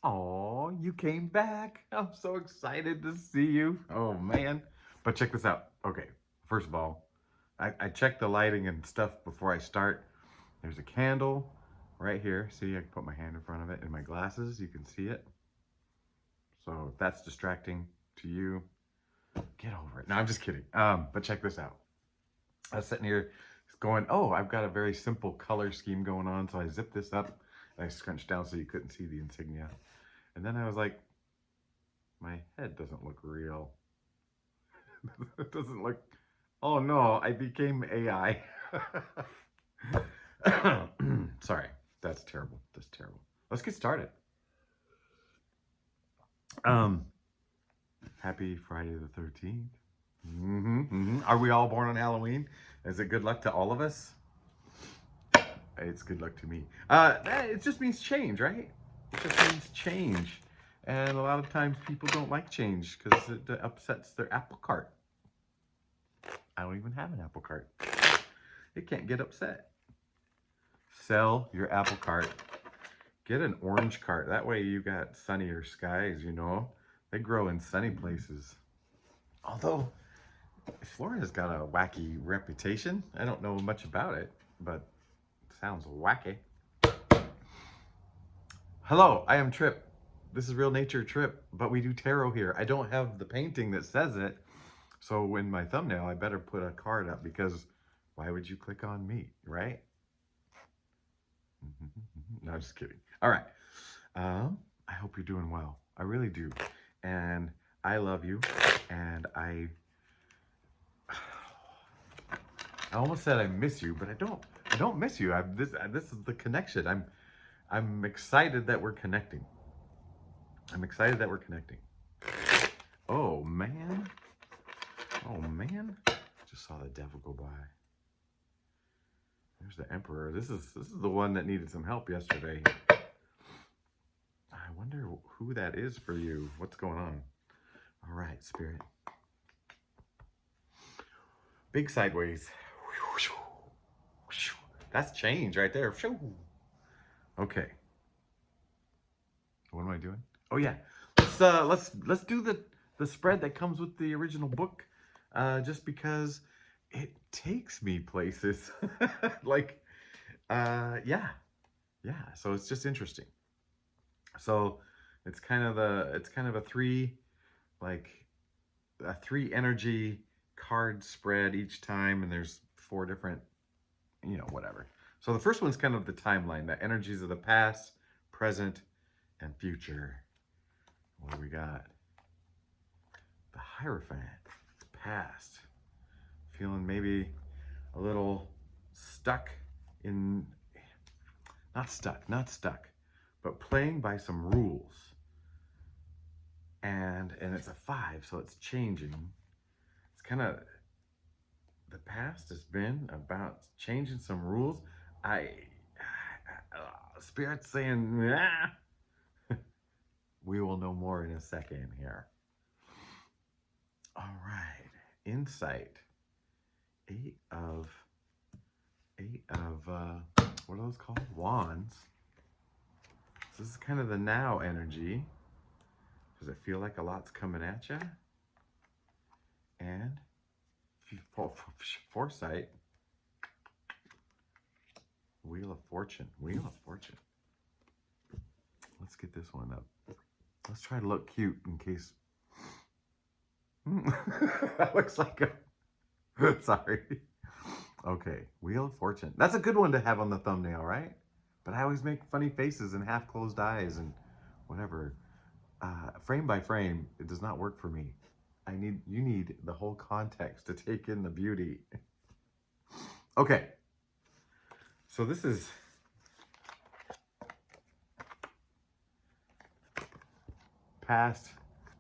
Oh, you came back. I'm so excited to see you. Oh, man. But check this out. Okay, first of all, I check the lighting and stuff before I start. There's a candle right here. See, I can put my hand in front of it. In my glasses, you can see it. So if that's distracting to you, get over it. No, I'm just kidding. But check this out. I was sitting here going, oh, I've got a very simple color scheme going on. So I zipped this up and I scrunched down so you couldn't see the insignia. And then I was like, my head doesn't look real. It doesn't look, oh no, I became AI. Sorry, that's terrible. That's terrible. Let's get started. Um, Happy Friday the 13th. Are we all born on Halloween? Is it good luck to all of us? It's good luck to me. It just means change, right? It just means change. And a lot of times people don't like change because it upsets their apple cart. I don't even have an apple cart. It can't get upset. Sell your apple cart. Get an orange cart. That way you got sunnier skies, you know. They grow in sunny places. Although Florida's got a wacky reputation. I don't know much about it, but it sounds wacky. Hello, I am Trip. This is Real Nature Trip, but we do tarot here. I don't have the painting that says it, so in my thumbnail, I better put a card up because why would you click on me, right? No, I'm just kidding. All right. I hope you're doing well. I really do. And I love you. And I almost said I miss you, but I don't miss you. This is the connection. I'm excited that we're connecting. I'm excited that we're connecting. Oh man. Oh man. Just saw the devil go by. There's the Emperor. This is the one that needed some help yesterday. I wonder who that is for you. What's going on? All right, Spirit. Big sideways. That's change right there. Okay. What am I doing? Oh yeah. Let's do the spread that comes with the original book. Just because it takes me places. Like yeah. So it's just interesting. So it's kind of a three energy card spread each time, and there's 4 different, whatever. So the first one's kind of the timeline, the energies of the past, present, and future. What do we got? The Hierophant, past. Feeling maybe a little stuck in, not stuck, but playing by some rules. And it's a 5, so it's changing. It's kind of, the past has been about changing some rules. Spirit's saying, we will know more in a second here. All right, insight. 8 of what are those called? Wands. So this is kind of the now energy. Does it feel like a lot's coming at you? And foresight. Wheel of Fortune. Let's get this one up. Let's try to look cute in case. That looks like a. Sorry. Okay, Wheel of Fortune. That's a good one to have on the thumbnail, right? But I always make funny faces and half closed eyes and whatever. Frame by frame, it does not work for me. You need the whole context to take in the beauty. Okay. So this is past,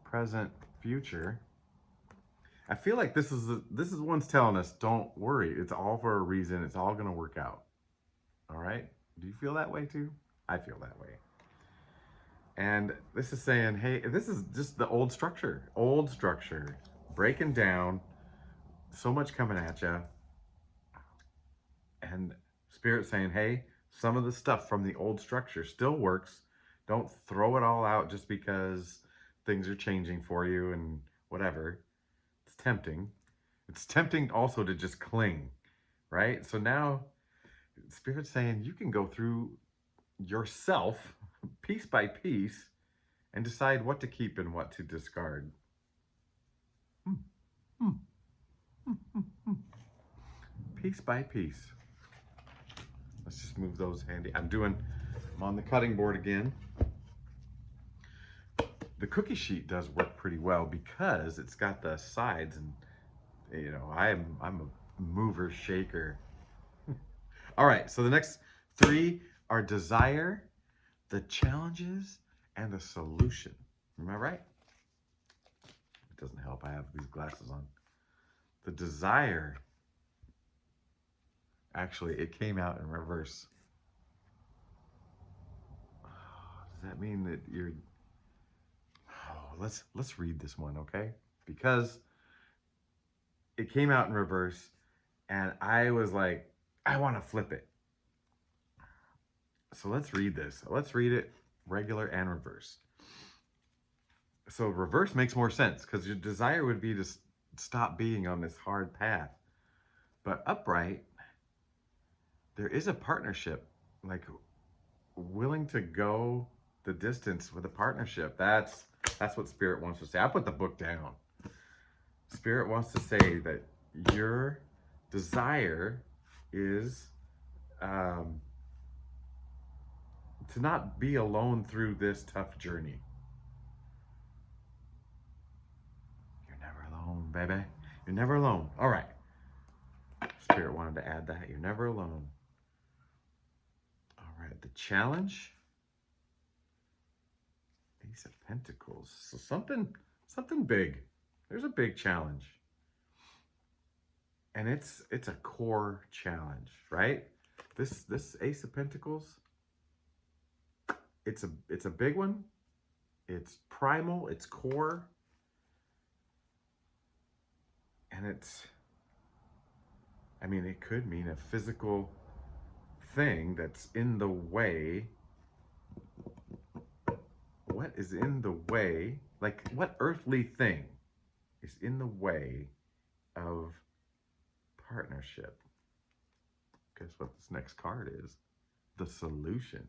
present, future. I feel like this is one's telling us, don't worry. It's all for a reason. It's all going to work out. All right? Do you feel that way too? I feel that way. And this is saying, hey, this is just the old structure, breaking down, so much coming at you. And Spirit saying, hey, some of the stuff from the old structure still works. Don't throw it all out just because things are changing for you and whatever. It's tempting. It's tempting also to just cling, right? So now Spirit's saying you can go through yourself piece by piece and decide what to keep and what to discard. Hmm. Hmm. Piece by piece. Let's just move those handy. I'm on the cutting board again. The cookie sheet does work pretty well because it's got the sides, and you know, I'm a mover shaker. All right, so the next three are desire, the challenges, and the solution. Am I right? It doesn't help. I have these glasses on. The desire, actually, it came out in reverse. Does that mean that you're... Oh, let's read this one, okay? Because it came out in reverse, and I was like, I want to flip it. So let's read this. Let's read it regular and reverse. So reverse makes more sense because your desire would be to stop being on this hard path. But upright, there is a partnership, like willing to go the distance with a partnership. That's what Spirit wants to say. I put the book down. Spirit wants to say that your desire is to not be alone through this tough journey. You're never alone, baby. You're never alone. All right. Spirit wanted to add that. You're never alone. All right. The challenge. Ace of Pentacles. So something big. There's a big challenge. And it's a core challenge, right? This Ace of Pentacles, it's a big one. It's primal, it's core. And it could mean a physical thing that's in the way. What is in the way? Like, what earthly thing is in the way of partnership? Guess what this next card is? The solution.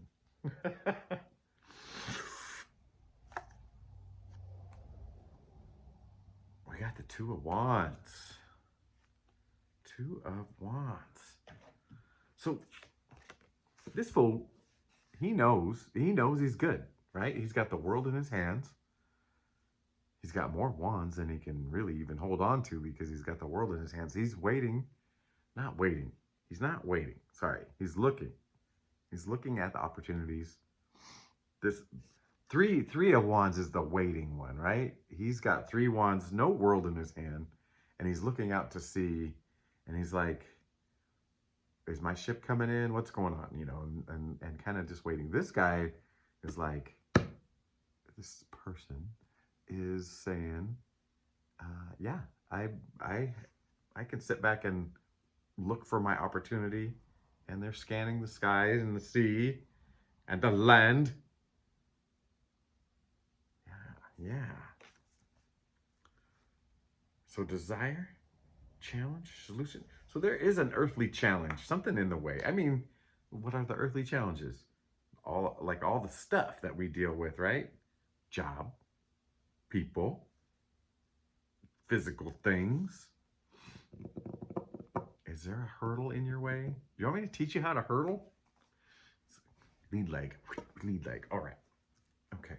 We got the Two of Wands. Two of Wands. So this fool, he knows he's good, right? He's got the world in his hands. He's got more wands than he can really even hold on to because he's got the world in his hands. He's waiting, not waiting. He's not waiting. Sorry, he's looking. He's looking at the opportunities. This three of wands is the waiting one, right? He's got 3 wands, no world in his hand, and he's looking out to sea, and he's like, is my ship coming in? What's going on? You know, and kind of just waiting. This guy is like, this person is saying, yeah, I can sit back and look for my opportunity, and they're scanning the skies and the sea and the land. Yeah. So desire, challenge, solution. So there is an earthly challenge, something in the way. I mean, what are the earthly challenges? All the stuff that we deal with, right? Job, people, physical things. Is there a hurdle in your way? You want me to teach you how to hurdle? Lead leg. All right. Okay.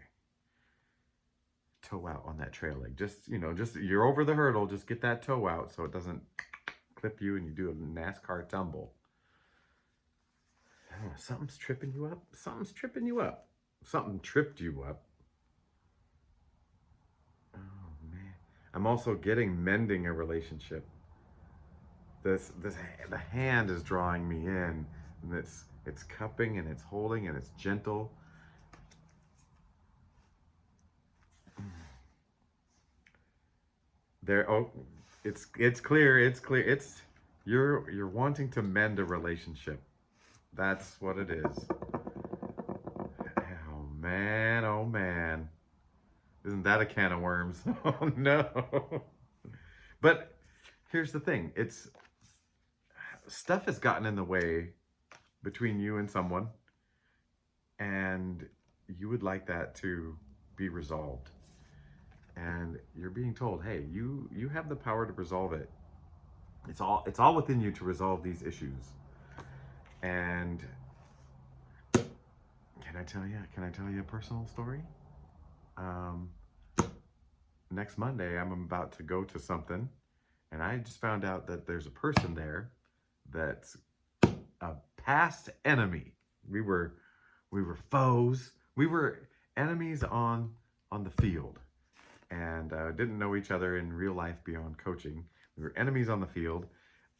Toe out on that trail leg. Just you're over the hurdle. Just get that toe out so it doesn't clip you and you do a NASCAR tumble. Oh, something's tripping you up. Something's tripping you up. Something tripped you up. Oh man. I'm also getting mending a relationship. The hand is drawing me in, and it's cupping and it's holding and it's gentle. There, oh, it's clear. It's you're wanting to mend a relationship. That's what it is. Oh Man, oh man. Isn't that a can of worms? Oh no. But here's the thing. It's stuff has gotten in the way between you and someone, and you would like that to be resolved. And you're being told, "Hey, you have the power to resolve it. It's all within you to resolve these issues." And can I tell you a personal story? Um, Next Monday, I'm about to go to something, and I just found out that there's a person there that's a past enemy. We were we were foes. We were enemies on the field, and didn't know each other in real life beyond coaching. We were enemies on the field.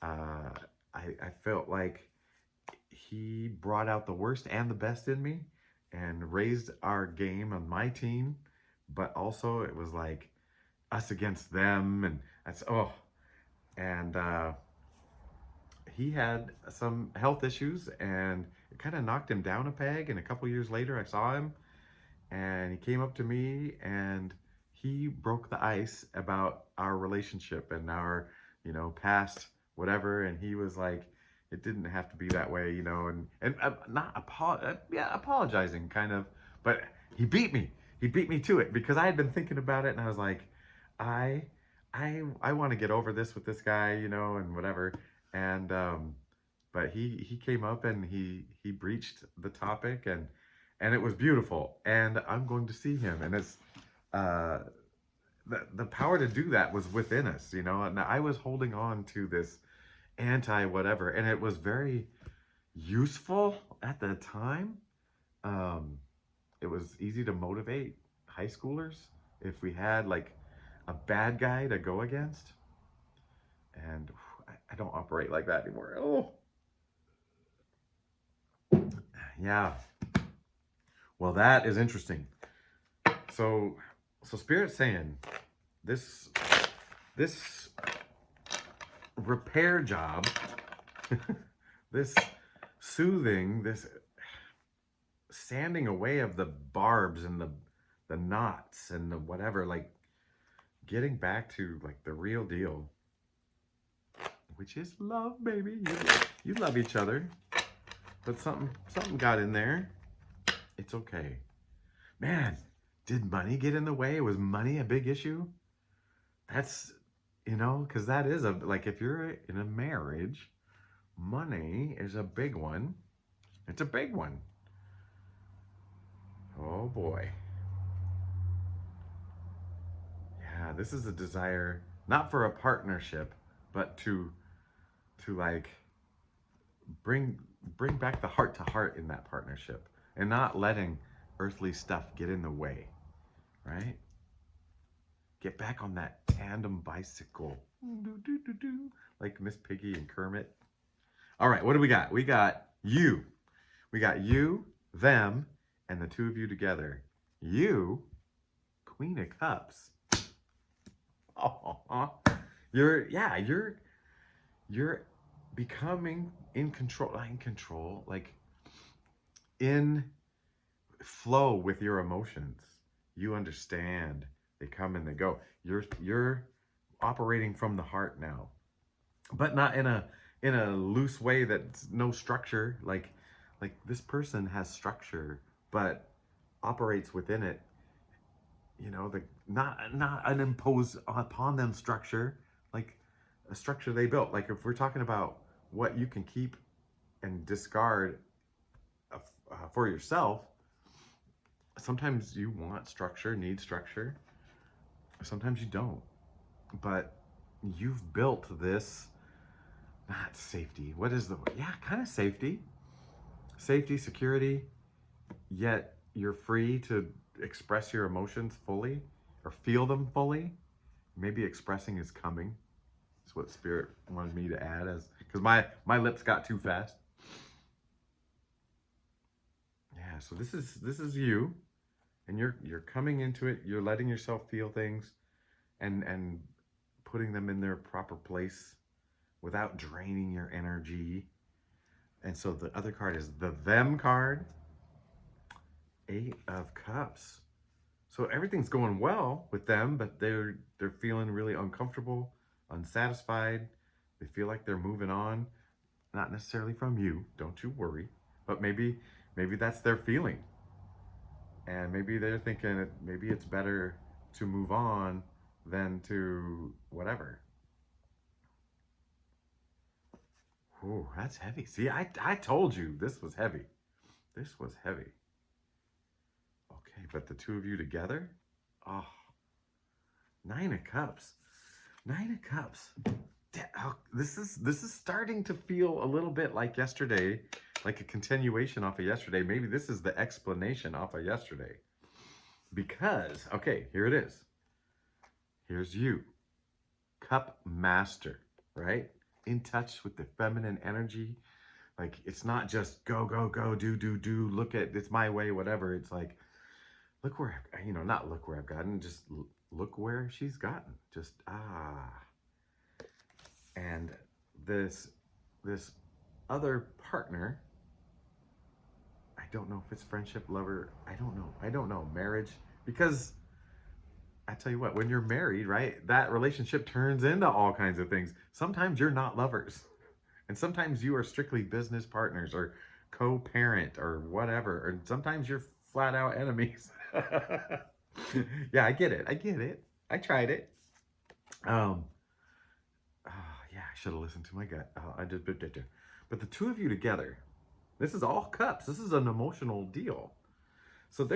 Uh, I felt like he brought out the worst and the best in me and raised our game on my team, but also it was like us against them, and that's and he had some health issues, and it kind of knocked him down a peg. And a couple years later, I saw him, and he came up to me, and he broke the ice about our relationship and our, past whatever. And he was like, it didn't have to be that way, and not apologizing kind of, but he beat me. He beat me to it because I had been thinking about it, and I was like, I I want to get over this with this guy, and whatever. And but he came up and he breached the topic, and it was beautiful. And I'm going to see him, and it's uh the power to do that was within us, and I was holding on to this anti whatever, and it was very useful at the time. um it was easy to motivate high schoolers if we had like a bad guy to go against. And I don't operate like that anymore. Oh, yeah. Well, that is interesting. So, Spirit's saying this this repair job, this soothing, this sanding away of the barbs and the knots and the whatever, like getting back to like the real deal, which is love, baby. You love each other, but something got in there. It's okay. Man, did money get in the way? Was money a big issue? That's, because that is like, if you're in a marriage, money is a big one. It's a big one. Oh boy. Yeah, this is a desire, not for a partnership, but to like bring back the heart to heart in that partnership, and not letting earthly stuff get in the way, right? Get back on that tandem bicycle. Like Miss Piggy and Kermit. All right, what do we got? We got you. We got you, them, and the two of you together. You, Queen of Cups. Oh, you're becoming in control, not in control, like in flow with your emotions. You understand. They come and they go. You're operating from the heart now, but not in a loose way that's no structure. Like this person has structure, but operates within it. The not an impose upon them structure, like a structure they built. Like if we're talking about what you can keep and discard for yourself, sometimes you want structure, need structure. Sometimes you don't. But you've built this, not safety. What is kind of safety, security, yet you're free to express your emotions fully or feel them fully. Maybe expressing is coming. That's what Spirit wanted me to add, as because my lips got too fast. Yeah, so this is you, and you're coming into it. You're letting yourself feel things, and putting them in their proper place without draining your energy. And so the other card is the them card. Eight of Cups. So everything's going well with them, but they're feeling really uncomfortable, unsatisfied. They feel like they're moving on, not necessarily from you, don't you worry, but maybe that's their feeling. And maybe they're thinking maybe it's better to move on than to whatever. Ooh, that's heavy. See, I told you this was heavy. This was heavy. Okay, but the two of you together? Oh, Nine of Cups. Nine of Cups. Oh, this is starting to feel a little bit like yesterday, like a continuation off of yesterday. Maybe this is the explanation off of yesterday. Because, okay, here it is. Here's you. Cup Master, right? In touch with the feminine energy. Like, it's not just go, go, go, do, look at, it's my way, whatever. It's like, look where, not look where I've gotten, just look where she's gotten. Just, And this other partner, I don't know if it's friendship, lover, I don't know, marriage, because I tell you what, when you're married, right, that relationship turns into all kinds of things. Sometimes you're not lovers, and sometimes you are strictly business partners or co-parent or whatever, or sometimes you're flat out enemies. Yeah, I get it. I tried it. Yeah, I should have listened to my gut. I did, but the two of you together, this is all cups. This is an emotional deal. So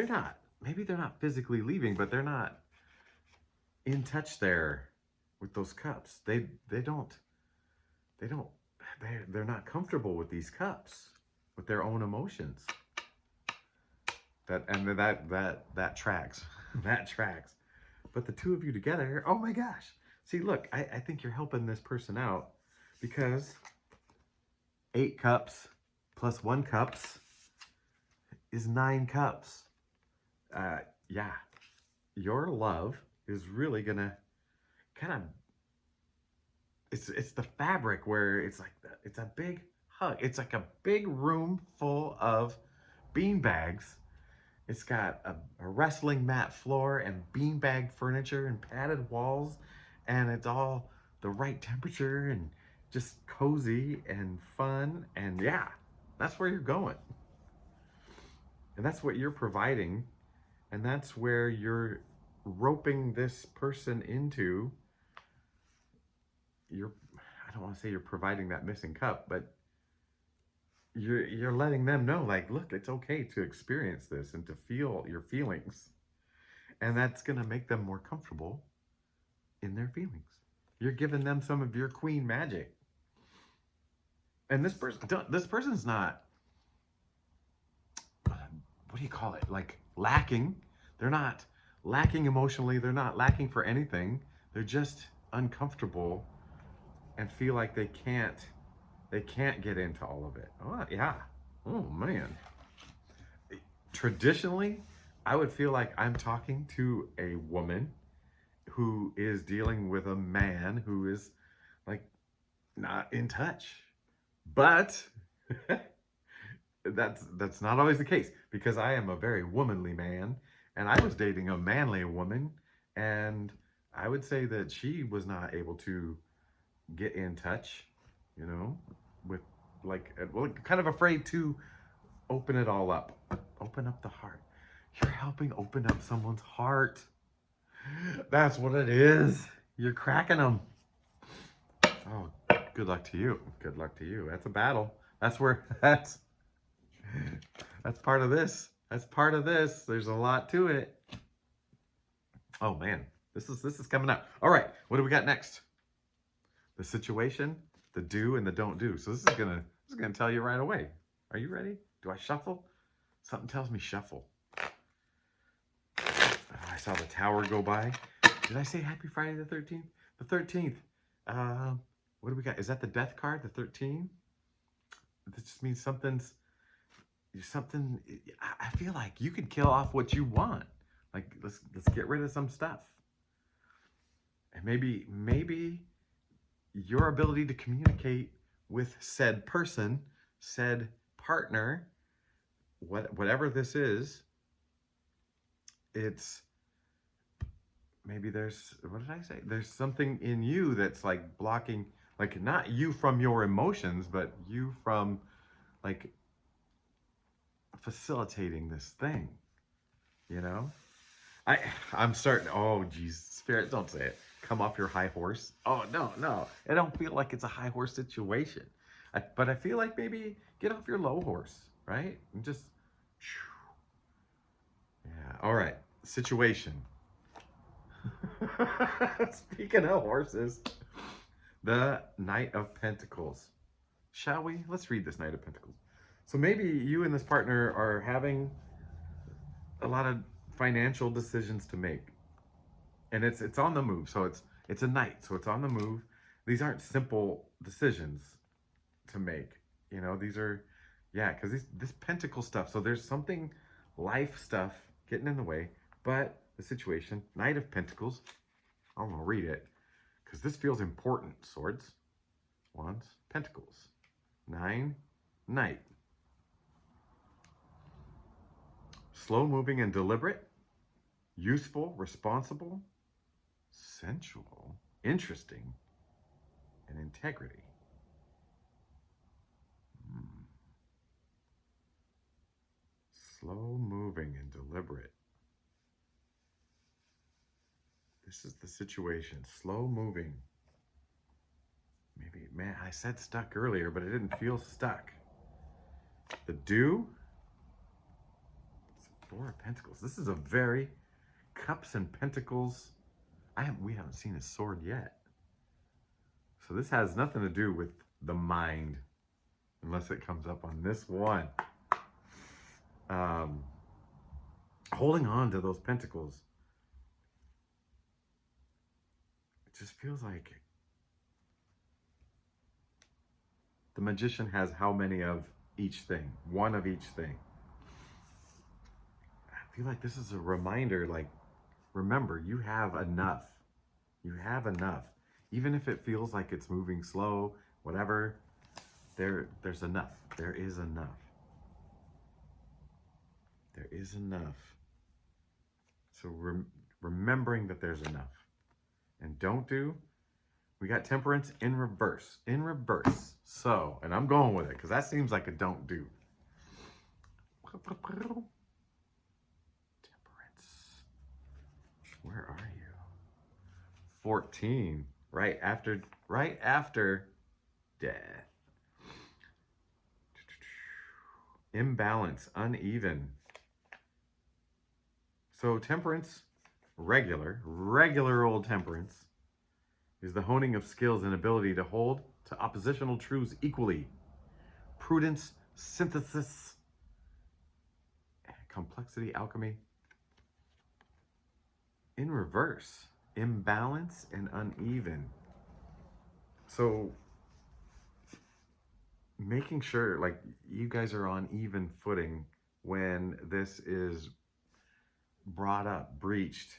maybe they're not physically leaving, but they're not in touch there with those cups. They're not comfortable with these cups, with their own emotions. That tracks. That tracks. But the two of you together, oh my gosh. See, look, I think you're helping this person out, because 8 cups plus 1 cups is 9 cups. Yeah, your love is really gonna kind of, it's the fabric where it's like, it's a big hug. It's like a big room full of bean bags. It's got a wrestling mat floor and beanbag furniture and padded walls, and it's all the right temperature and just cozy and fun. And yeah, that's where you're going. And that's what you're providing. And that's where you're roping this person into. I don't want to say you're providing that missing cup, but you're letting them know, like, look, it's okay to experience this and to feel your feelings. And that's going to make them more comfortable in their feelings. You're giving them some of your queen magic. And this person's not, what do you call it? Like, lacking. They're not lacking emotionally. They're not lacking for anything. They're just uncomfortable and feel like they can't get into all of it. Oh, yeah. Oh, man. Traditionally, I would feel like I'm talking to a woman who is dealing with a man who is, like, not in touch. But that's not always the case, because I am a very womanly man, and I was dating a manly woman, and I would say that she was not able to get in touch, with, like, well, kind of afraid to open it all up. Open up the heart. You're helping open up someone's heart. That's what it is. You're cracking them. Oh, good luck to you. Good luck to you. That's a battle. That's part of this. That's part of this. There's a lot to it. Oh man, this is coming up. All right, what do we got next? The situation, the do and the don't do. So this is gonna tell you right away. Are you ready? Do I shuffle? Something tells me shuffle. I saw the tower go by. Did I say happy Friday the 13th? The 13th. What do we got? Is that the death card, the 13? This just means something. I feel like you could kill off what you want. Like, let's get rid of some stuff. And maybe your ability to communicate with said person, said partner, whatever this is, it's maybe there's, what did I say? There's something in you that's like blocking, like not you from your emotions, but you from like facilitating this thing, you know? I I'm starting, oh geez, Spirit, don't say it. Come off your high horse. Oh no, no. I don't feel like it's a high horse situation. But I feel like maybe get off your low horse, right? And just, yeah. All right. Situation. Speaking of horses, the Knight of Pentacles. Shall we? Let's read this Knight of Pentacles. So maybe you and this partner are having a lot of financial decisions to make, and it's on the move. So it's a knight, so it's on the move. These aren't simple decisions to make. You know, these are, yeah, because this pentacle stuff. So there's something, life stuff getting in the way, but the situation, Knight of Pentacles. I'm gonna read it because this feels important. Swords, Wands, Pentacles, 9, Knight. Slow moving and deliberate, useful, responsible, sensual, interesting, and integrity. Slow moving and deliberate. This is the situation. Slow moving. Maybe, man, I said stuck earlier, but it didn't feel stuck. The Dew. Four of Pentacles. This is a very Cups and Pentacles. We haven't seen a sword yet. So this has nothing to do with the mind, unless it comes up on this one. Holding on to those pentacles. It just feels like the Magician has how many of each thing? One of each thing. I feel like this is a reminder, like, remember, you have enough. You have enough. Even if it feels like it's moving slow, whatever, there's enough. There is enough. There is enough. So remembering that there's enough. And don't do, we got Temperance in reverse. In reverse. So, and I'm going with it because that seems like a don't do. Temperance. Where are you? 14. Right after death. Imbalance, uneven. So Temperance, regular old Temperance, is the honing of skills and ability to hold to oppositional truths equally. Prudence, synthesis, complexity, alchemy. In reverse, imbalance and uneven. So making sure like you guys are on even footing when this is brought up, breached,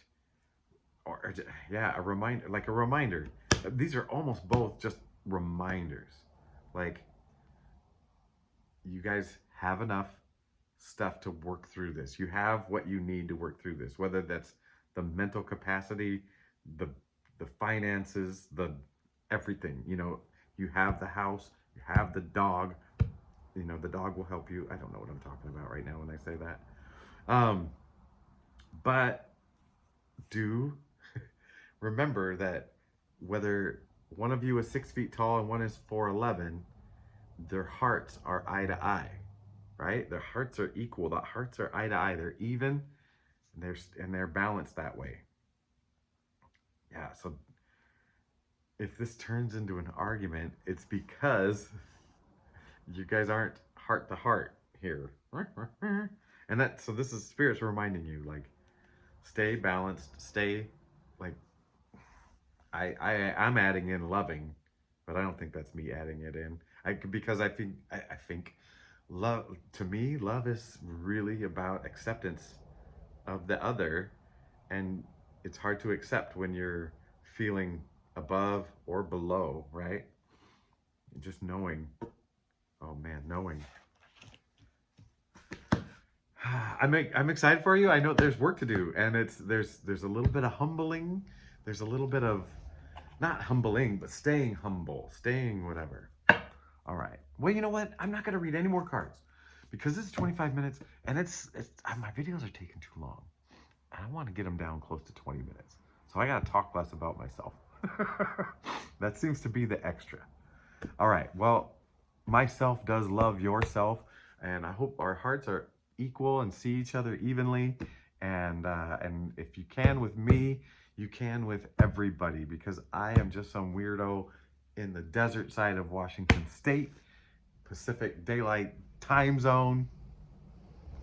or yeah, a reminder. These are almost both just reminders. Like, you guys have enough stuff to work through this. You have what you need to work through this, whether that's the mental capacity, the finances, the everything. You know, you have the house, you have the dog. You know, the dog will help you. I don't know what I'm talking about right now when I say that. But do remember that whether one of you is 6 feet tall and one is 4'11", their hearts are eye to eye, right? Their hearts are equal. The hearts are eye to eye. They're even, and they're balanced that way. Yeah. So if this turns into an argument, it's because you guys aren't heart to heart here. And so this is Spirit's reminding you, like, stay balanced, stay, like, I'm adding in loving, but I don't think that's me adding it in. Because I think love, to me, love is really about acceptance of the other, and it's hard to accept when you're feeling above or below, right? Just knowing, oh man, knowing. I'm excited for you. I know there's work to do, and there's a little bit of humbling. There's a little bit of not humbling, but staying humble, staying whatever. All right. Well, you know what? I'm not gonna read any more cards because this is 25 minutes, and my videos are taking too long. I want to get them down close to 20 minutes, so I gotta talk less about myself. That seems to be the extra. All right. Well, myself does love yourself, and I hope our hearts are equal and see each other evenly. And if you can with me, you can with everybody, because I am just some weirdo in the desert side of Washington State, Pacific Daylight Time Zone,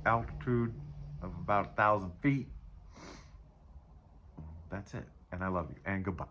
altitude of about 1,000 feet. That's it. And I love you. And goodbye.